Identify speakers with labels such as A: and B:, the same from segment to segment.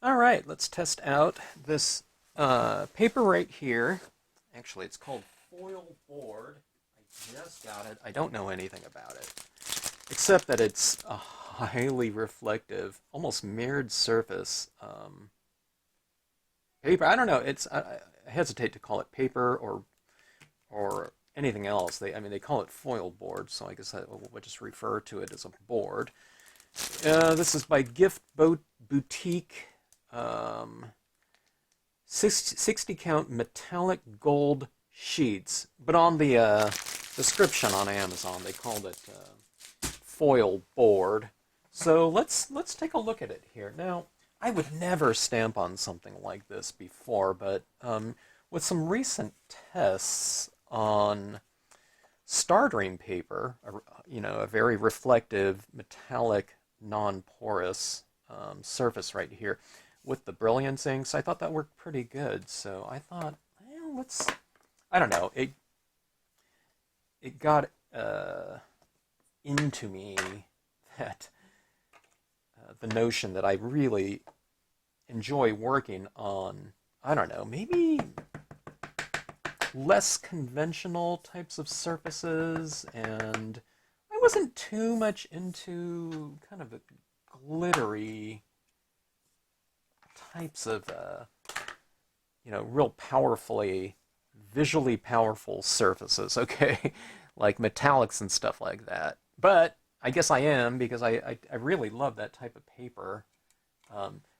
A: All right, let's test out this paper right here. Actually, it's called foil board. I just got it. I don't know anything about it, except that it's a highly reflective, almost mirrored surface paper. I don't know. I hesitate to call it paper or anything else. I mean, they call it foil board, so I guess we'll just refer to it as a board. This is by Gift Boutique. 60 count metallic gold sheets, but on the description on Amazon they called it foil board. So let's take a look at it here. Now, I would never stamp on something like this before, but with some recent tests on Star Dream paper, a very reflective, metallic, non-porous surface right here, with the Brilliance inks, I thought that worked pretty good. So I thought, well, I don't know, it got into me that the notion that I really enjoy working on, I don't know, maybe less conventional types of surfaces, and I wasn't too much into kind of a glittery types of, real visually powerful surfaces, okay? Like metallics and stuff like that. But I guess I am, because I really love that type of paper.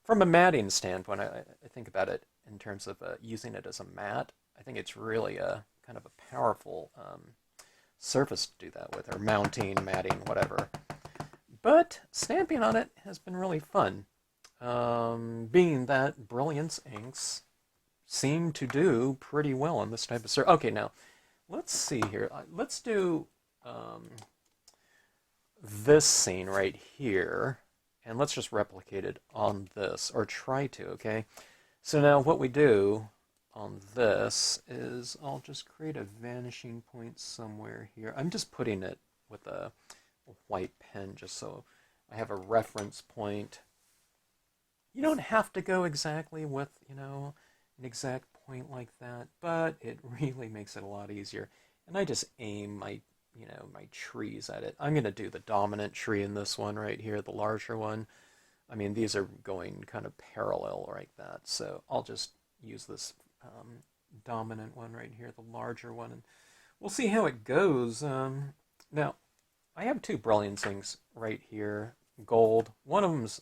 A: From a matting standpoint, I think about it in terms of using it as a mat. I think it's really a kind of a powerful surface to do that with, or mounting, matting, whatever. But stamping on it has been really fun. Being that Brilliance inks seem to do pretty well on this type of surface. Okay, now, let's see here. Let's do this scene right here, and let's just replicate it on this, or try to, okay? So now what we do on this is I'll just create a vanishing point somewhere here. I'm just putting it with a white pen just so I have a reference point. You don't have to go exactly with, an exact point like that, but it really makes it a lot easier. And I just aim my trees at it. I'm going to do the dominant tree in this one right here, the larger one. I mean, these are going kind of parallel like that, so I'll just use this dominant one right here, the larger one, and we'll see how it goes. Now, I have two Brilliance inks right here, gold. One of them's,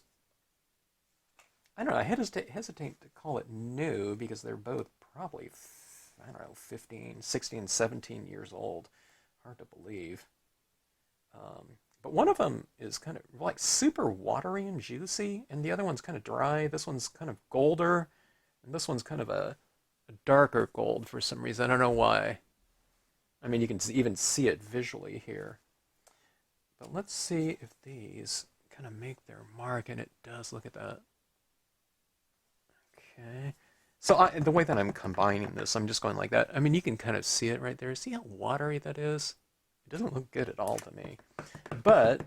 A: I don't know, I hesitate to call it new, because they're both probably, 15, 16, 17 years old. Hard to believe. But one of them is kind of like super watery and juicy, and the other one's kind of dry. This one's kind of golder, and this one's kind of a darker gold for some reason. I don't know why. I mean, you can even see it visually here. But let's see if these kind of make their mark, and it does. Look at that. Okay. So the way that I'm combining this, I'm just going like that. I mean, you can kind of see it right there. See how watery that is? It doesn't look good at all to me. But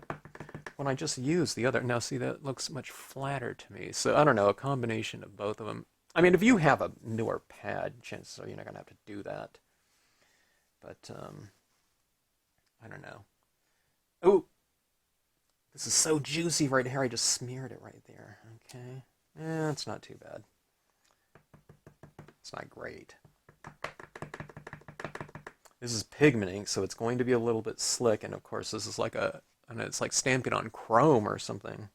A: when I just use the other, now see, that looks much flatter to me. So I don't know, a combination of both of them. I mean, if you have a newer pad, chances are you're not going to have to do that. But I don't know. Oh, this is so juicy right here. I just smeared it right there. Okay. It's not too bad. It's not great. This is pigment ink, so it's going to be a little bit slick, and of course this is like I don't know, it's like stamping on chrome or something.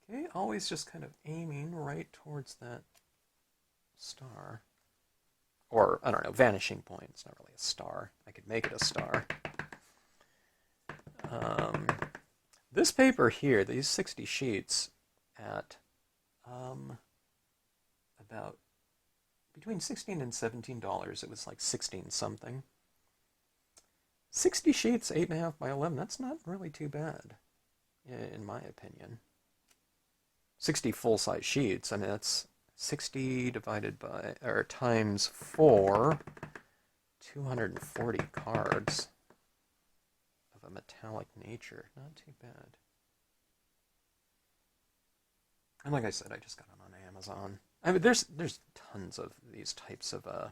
A: Okay, always just kind of aiming right towards that star. Or, I don't know, vanishing point. It's not really a star. I could make it a star. This paper here, these 60 sheets at about between $16 and $17. It was like 16 something. 60 sheets, 8.5 by 11. That's not really too bad, in my opinion. 60 full-size sheets. I mean, that's 60 divided by, or times 4, 240 cards of a metallic nature. Not too bad. And like I said, I just got it on Amazon. I mean, there's tons of these types of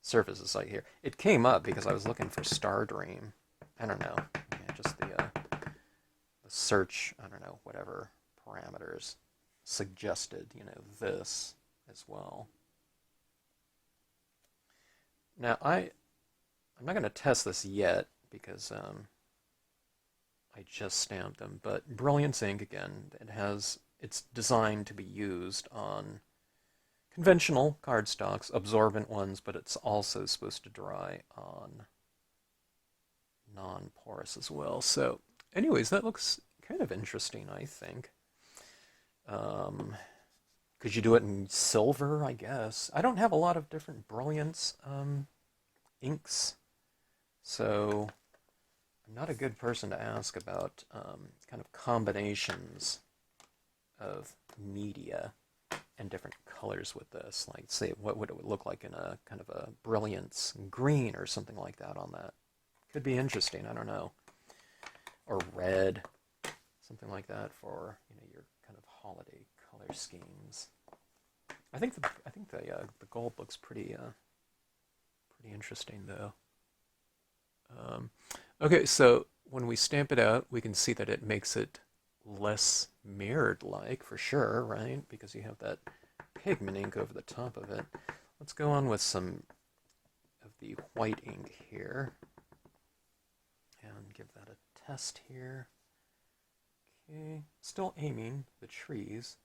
A: surfaces like here. It came up because I was looking for Star Dream. I don't know. Yeah, just the search, I don't know, whatever parameters suggested, this as well. Now, I'm not going to test this yet because I just stamped them, but Brilliance ink, again, it's designed to be used on conventional cardstocks, absorbent ones, but it's also supposed to dry on non-porous as well. So, anyways, that looks kind of interesting, I think. Could you do it in silver, I guess? I don't have a lot of different Brilliance inks, so I'm not a good person to ask about kind of combinations of media and different colors with this. Like, say, what would it look like in a kind of a Brilliance green or something like that on that? Could be interesting, I don't know. Or red, something like that for your kind of holiday color schemes. I think the gold looks pretty interesting though. Okay, so when we stamp it out, we can see that it makes it less mirrored-like for sure, right? Because you have that pigment ink over the top of it. Let's go on with some of the white ink here and give that a test here. Okay, still aiming the trees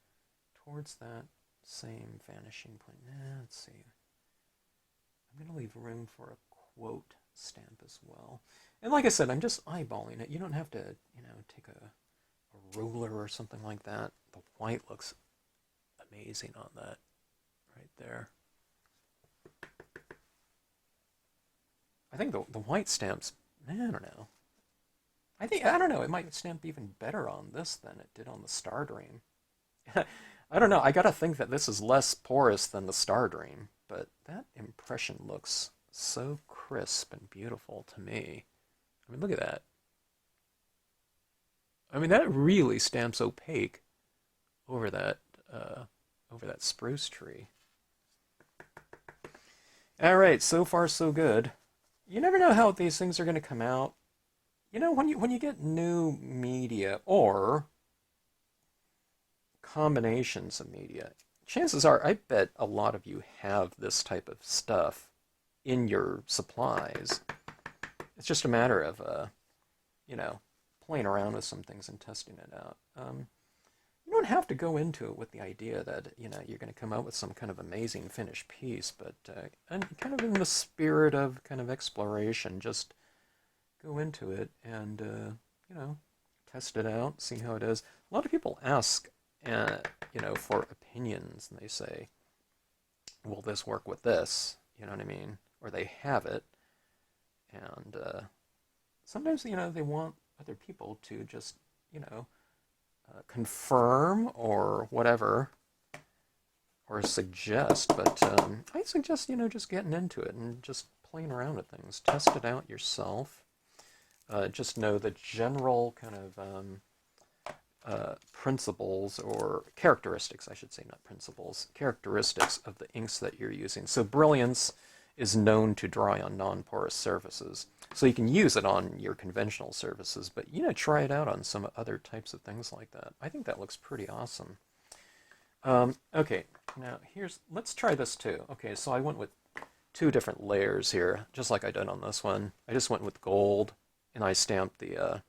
A: towards that same vanishing point. Let's see. I'm going to leave room for a quote stamp as well. And like I said, I'm just eyeballing it. You don't have to, take a ruler or something like that. The white looks amazing on that right there. I think the white stamps, I don't know. I don't know, it might stamp even better on this than it did on the Star Dream. I don't know, I gotta think that this is less porous than the Star Dream, but that impression looks so crisp and beautiful to me. I mean, look at that. I mean, that really stamps opaque over that spruce tree. All right, so far so good. You never know how these things are going to come out. When you get new media or combinations of media, chances are, I bet a lot of you have this type of stuff in your supplies. It's just a matter of, playing around with some things and testing it out. You don't have to go into it with the idea that, you're going to come out with some kind of amazing finished piece, but and kind of in the spirit of kind of exploration, just go into it and, test it out, see how it is. A lot of people ask, for opinions, and they say, will this work with this? You know what I mean? Or they have it, and sometimes, they want other people to just, confirm or whatever, or suggest, but I suggest, just getting into it and just playing around with things. Test it out yourself. Just know the general kind of principles, or characteristics, I should say, not principles, characteristics of the inks that you're using. So Brilliance is known to dry on non-porous surfaces. So you can use it on your conventional surfaces, but, try it out on some other types of things like that. I think that looks pretty awesome. Okay, now let's try this too. Okay, so I went with 2 different layers here, just like I did on this one. I just went with gold, and I stamped the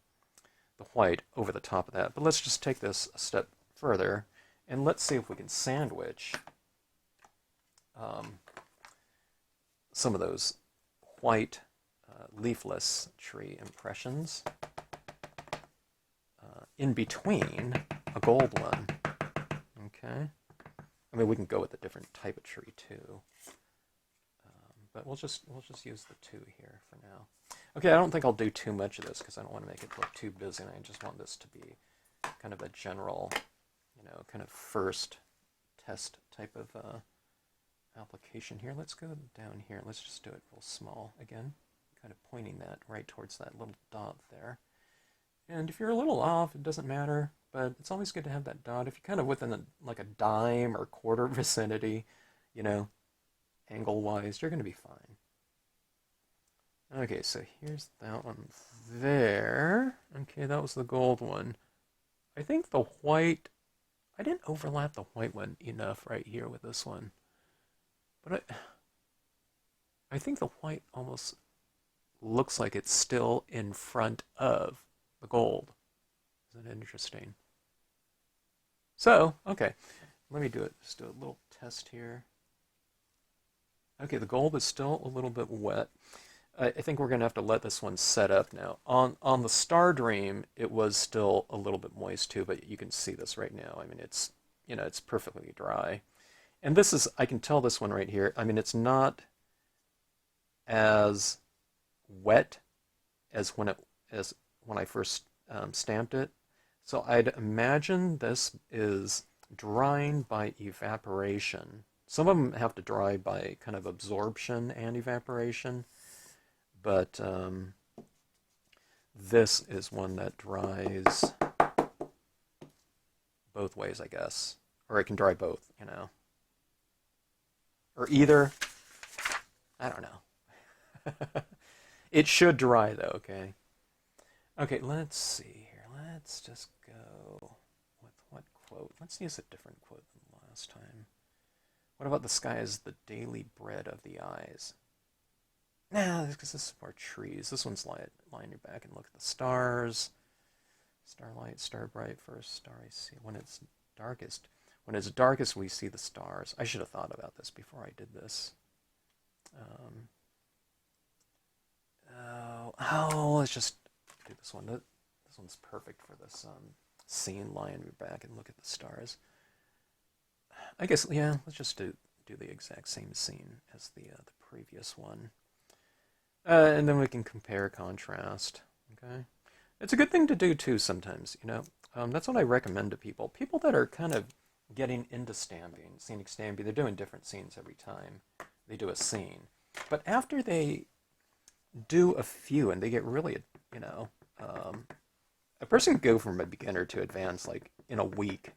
A: white over the top of that. But let's just take this a step further, and let's see if we can sandwich some of those white leafless tree impressions in between a gold one. Okay, I mean, we can go with a different type of tree too, but we'll just use the 2 here for now. Okay, I don't think I'll do too much of this because I don't want to make it look too busy, and I just want this to be kind of a general, kind of first test type of application here. Let's go down here. Let's just do it real small again, kind of pointing that right towards that little dot there. And if you're a little off, it doesn't matter, but it's always good to have that dot. If you're kind of within like a dime or quarter vicinity, you know, angle-wise, you're going to be fine. Okay, so here's that one there. Okay, that was the gold one. I think the white, I didn't overlap the white one enough right here with this one. But I think the white almost looks like it's still in front of the gold. Isn't it interesting? So, okay, let me do it. Just do a little test here. Okay, the gold is still a little bit wet. I think we're going to have to let this one set up now. On the Star Dream, it was still a little bit moist too, but you can see this right now. I mean, it's, you know, it's perfectly dry. And this is, I can tell this one right here. I mean, it's not as wet as when I first stamped it. So I'd imagine this is drying by evaporation. Some of them have to dry by kind of absorption and evaporation, but this is one that dries both ways, I guess. Or it can dry both, you know. Or either. I don't know. It should dry, though, okay? Okay, let's see here. Let's just go with what quote? Let's use a different quote than last time. What about the sky is the daily bread of the eyes? Nah, because this is more trees. This one's line your back and look at the stars. Starlight, star bright, first star I see. When it's darkest, we see the stars. I should have thought about this before I did this. Let's just do this one. This one's perfect for this scene. Lie on your back and look at the stars. I guess, yeah, let's just do the exact same scene as the previous one. And then we can compare, contrast, okay? It's a good thing to do, too, sometimes, you know? That's what I recommend to people. People that are kind of getting into stamping, scenic stamping, they're doing different scenes every time they do a scene. But after they do a few and they get really, you know, a person can go from a beginner to advanced, like, in a week.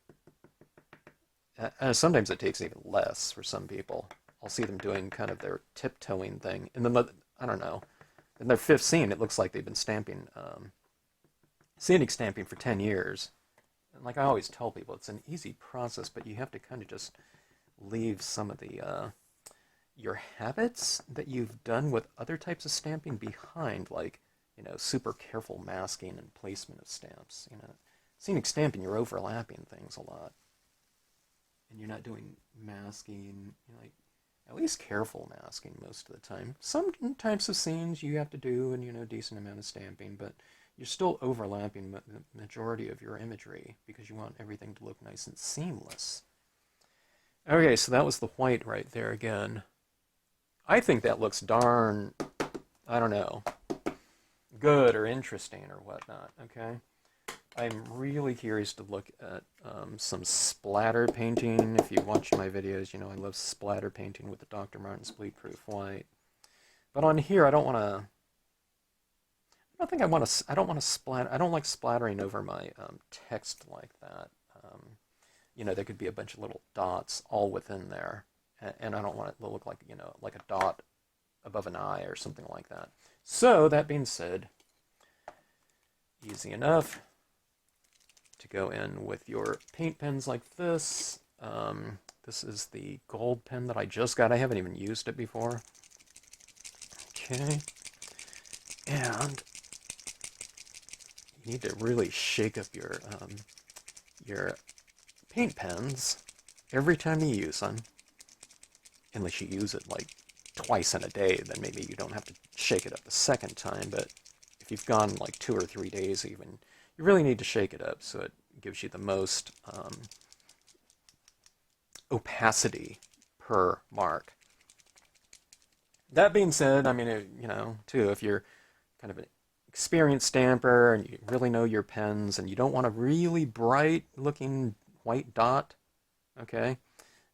A: Sometimes it takes even less for some people. I'll see them doing kind of their tiptoeing thing. And then, I don't know, in their fifth scene, it looks like they've been stamping, scenic stamping for 10 years. And like I always tell people, it's an easy process, but you have to kind of just leave some of the, your habits that you've done with other types of stamping behind, like, you know, super careful masking and placement of stamps. You know, scenic stamping, you're overlapping things a lot. And you're not doing masking, you know, like, at least careful masking most of the time. Some types of scenes you have to do, and, you know, a decent amount of stamping, but you're still overlapping the majority of your imagery because you want everything to look nice and seamless. Okay, so that was the white right there again. I think that looks darn, I don't know, good or interesting or whatnot, okay? I'm really curious to look at some splatter painting. If you watch my videos, you know I love splatter painting with the Dr. Martin's Bleed Proof White. But on here, I don't like splattering over my text like that. You know, there could be a bunch of little dots all within there, and I don't want it to look like, you know, like a dot above an eye or something like that. So that being said, easy enough to go in with your paint pens like this. This is the gold pen that I just got. I haven't even used it before. Okay. And you need to really shake up your paint pens every time you use them. Unless you use it like twice in a day, then maybe you don't have to shake it up the second time. But if you've gone like 2 or 3 days even, you really need to shake it up so it gives you the most opacity per mark. That being said, I mean, you know, too, if you're kind of an experienced stamper and you really know your pens and you don't want a really bright looking white dot, okay,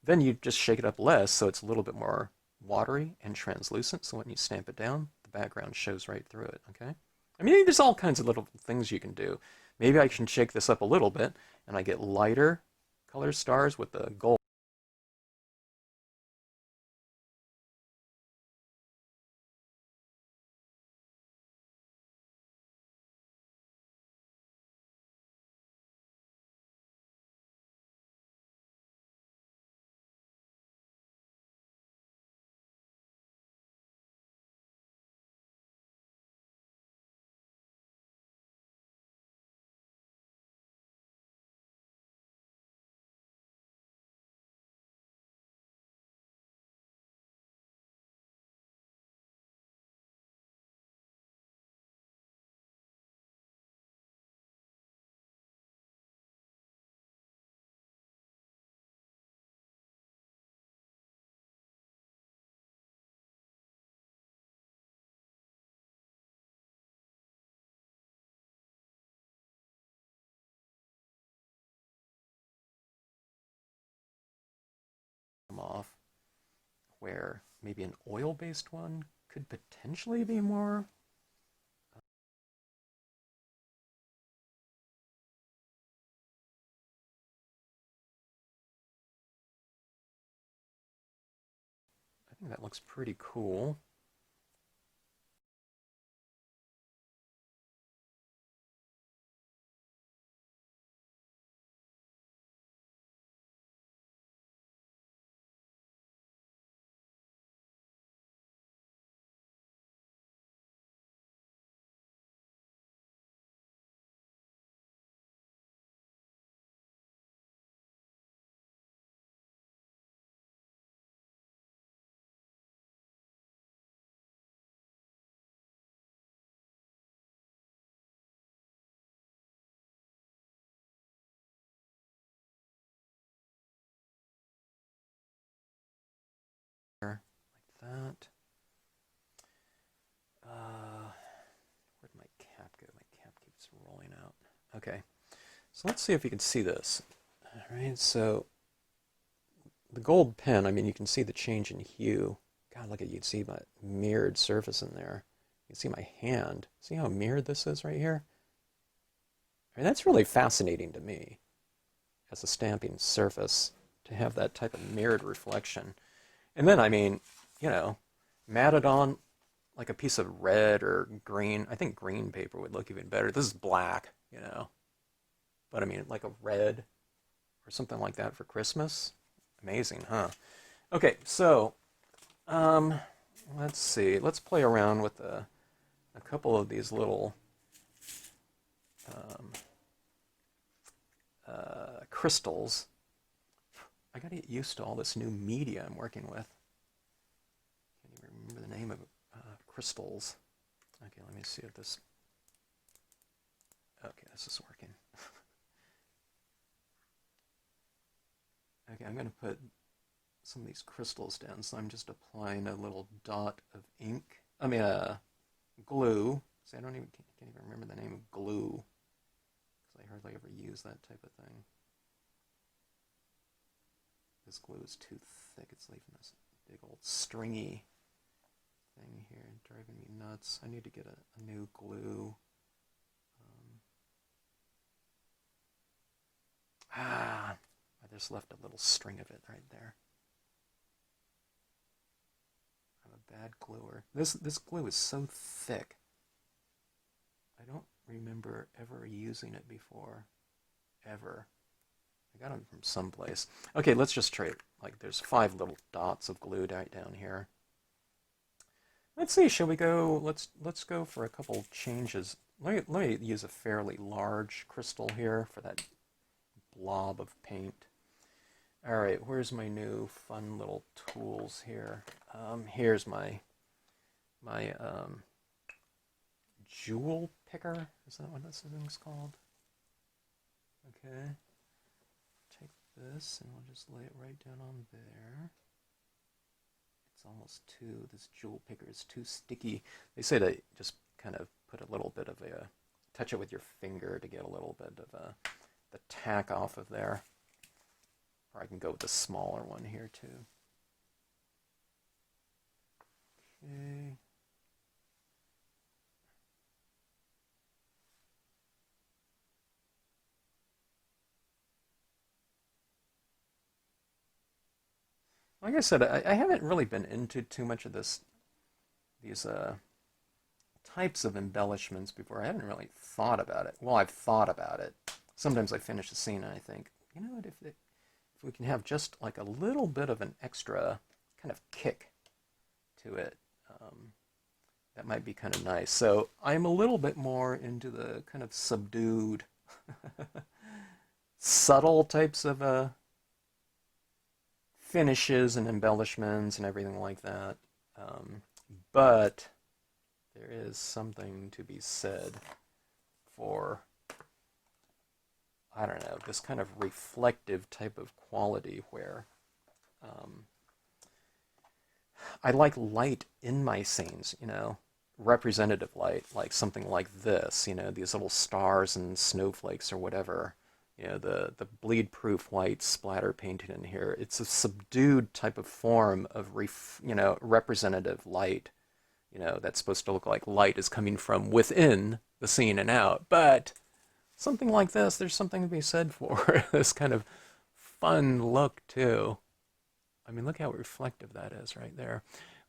A: Then you just shake it up less so it's a little bit more watery and translucent. So when you stamp it down, the background shows right through it, okay? I mean, there's all kinds of little things you can do. Maybe I can shake this up a little bit and I get lighter color stars with the gold. Off where maybe an oil-based one could potentially be more. I think that looks pretty cool. Like that. Where'd my cap go? My cap keeps rolling out. Okay, so let's see if you can see this. All right, so the gold pen, I mean, you can see the change in hue. God, look at you can see my mirrored surface in there. You can see my hand. See how mirrored this is right here? I mean, that's really fascinating to me as a stamping surface to have that type of mirrored reflection. And then, I mean, you know, matted on like a piece of red or green. I think green paper would look even better. This is black, you know. But I mean, like a red or something like that for Christmas. Amazing, huh? Okay, so um, let's see. Let's play around with a couple of these little um, crystals. I gotta get used to all this new media I'm working with. Can't even remember the name of crystals. Okay, let me see if this. Okay, this is working. Okay, I'm gonna put some of these crystals down, so I'm just applying a little dot of ink. I mean, glue. See, I don't even can't even remember the name of glue because I hardly ever use that type of thing. This glue is too thick. It's leaving this big old stringy thing here, driving me nuts. I need to get a new glue. I just left a little string of it right there. I'm a bad gluer. This glue is so thick. I don't remember ever using it before. Ever. I got it from someplace. Okay, let's just try it. Like, there's 5 little dots of glue right down here. Let's see, shall we go, let's go for a couple changes. Let me use a fairly large crystal here for that blob of paint. All right, where's my new fun little tools here? Here's my jewel picker. Is that what this thing's called? Okay. Take this and we'll just lay it right down on there. It's almost too, this jewel picker is too sticky. They say to just kind of put a little bit of a, touch it with your finger to get a little bit of the tack off of there. Or I can go with a smaller one here too. Okay. Like I said, I haven't really been into too much of these types of embellishments before. I hadn't really thought about it. Well, I've thought about it. Sometimes I finish a scene and I think, you know what, if we can have just like a little bit of an extra kind of kick to it, that might be kind of nice. So I'm a little bit more into the kind of subdued, subtle types of finishes and embellishments and everything like that. But there is something to be said for, I don't know, this kind of reflective type of quality where I like light in my scenes, you know, representative light, like something like this, you know, these little stars and snowflakes or whatever. You know, the bleed-proof white splatter painted in here. It's a subdued type of form of, representative light, you know, that's supposed to look like light is coming from within the scene and out. But something like this, there's something to be said for this kind of fun look, too. I mean, look how reflective that is right there.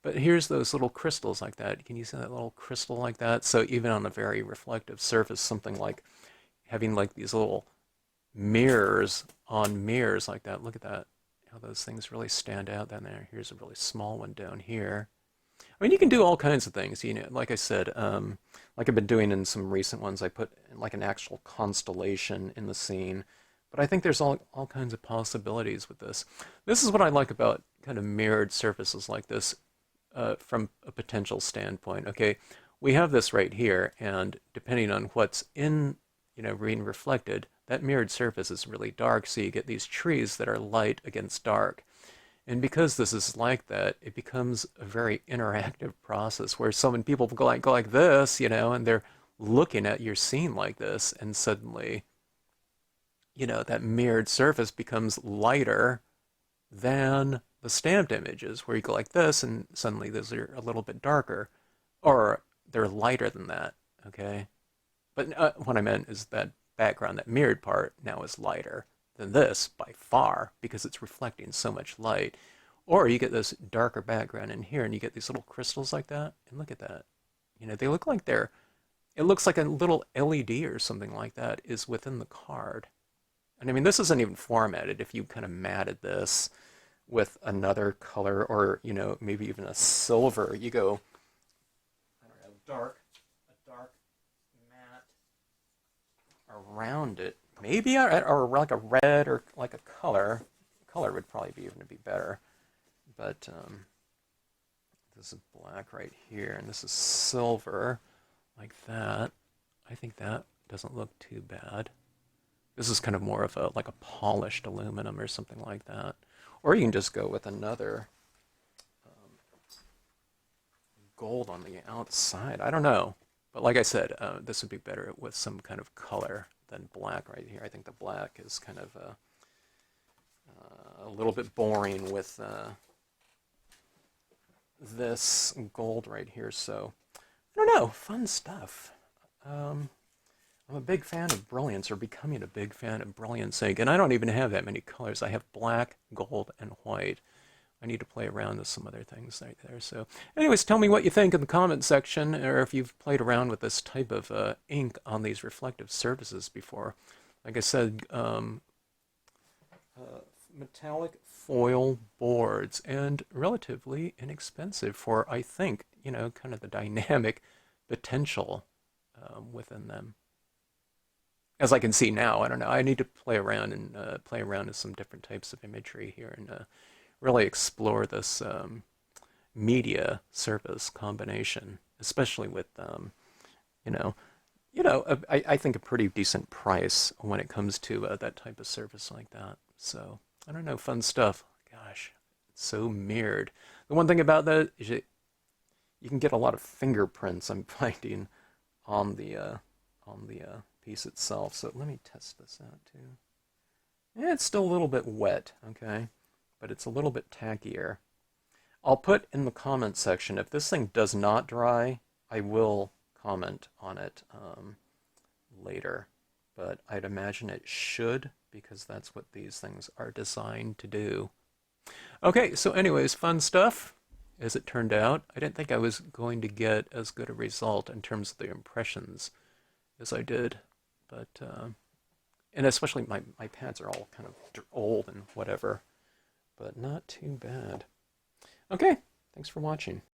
A: But here's those little crystals like that. Can you see that little crystal like that? So even on a very reflective surface, something like having like these little mirrors on mirrors like that. Look at that. How those things really stand out down there. Here's a really small one down here. I mean, you can do all kinds of things. You know, like I said, like I've been doing in some recent ones, I put like an actual constellation in the scene. But I think there's all kinds of possibilities with this. This is what I like about kind of mirrored surfaces like this from a potential standpoint. Okay, we have this right here, and depending on what's in, you know, being reflected, that mirrored surface is really dark, so you get these trees that are light against dark. And because this is like that, it becomes a very interactive process where so many people go like this, you know, and they're looking at your scene like this, and suddenly, you know, that mirrored surface becomes lighter than the stamped images, where you go like this, and suddenly those are a little bit darker, or they're lighter than that, okay? But what I meant is that background, that mirrored part, now is lighter than this by far because it's reflecting so much light. Or you get this darker background in here and you get these little crystals like that. And look at that. You know, they look like it looks like a little LED or something like that is within the card. And I mean, this isn't even formatted. If you kind of matted this with another color or, you know, maybe even a silver, you go, I don't know, a dark matte around it, maybe, or like a red or like a color. Color would probably be even be better. But this is black right here, and this is silver, like that. I think that doesn't look too bad. This is kind of more of a like a polished aluminum or something like that. Or you can just go with another gold on the outside. I don't know. But like I said, this would be better with some kind of color than black right here. I think the black is kind of a little bit boring with this gold right here. So, I don't know. Fun stuff. I'm a big fan of Brilliance, or becoming a big fan of Brilliance ink, and I don't even have that many colors. I have black, gold, and white. I need to play around with some other things right there. So anyways, tell me what you think in the comment section, or if you've played around with this type of ink on these reflective surfaces before. Like I said, metallic foil boards, and relatively inexpensive for, I think, you know, kind of the dynamic potential within them. As I can see now, I don't know. I need to play around and play around with some different types of imagery here and really explore this media surface combination, especially with you know, I think a pretty decent price when it comes to that type of surface like that. So I don't know, fun stuff. Gosh, it's so mirrored. The one thing about that is you can get a lot of fingerprints, I'm finding, on the piece itself. So let me test this out too. It's still a little bit wet, okay? But it's a little bit tackier. I'll put in the comment section, if this thing does not dry, I will comment on it later. But I'd imagine it should, because that's what these things are designed to do. Okay, so anyways, fun stuff. As it turned out, I didn't think I was going to get as good a result in terms of the impressions as I did. But, and especially my pads are all kind of old and whatever, but not too bad. Okay, thanks for watching.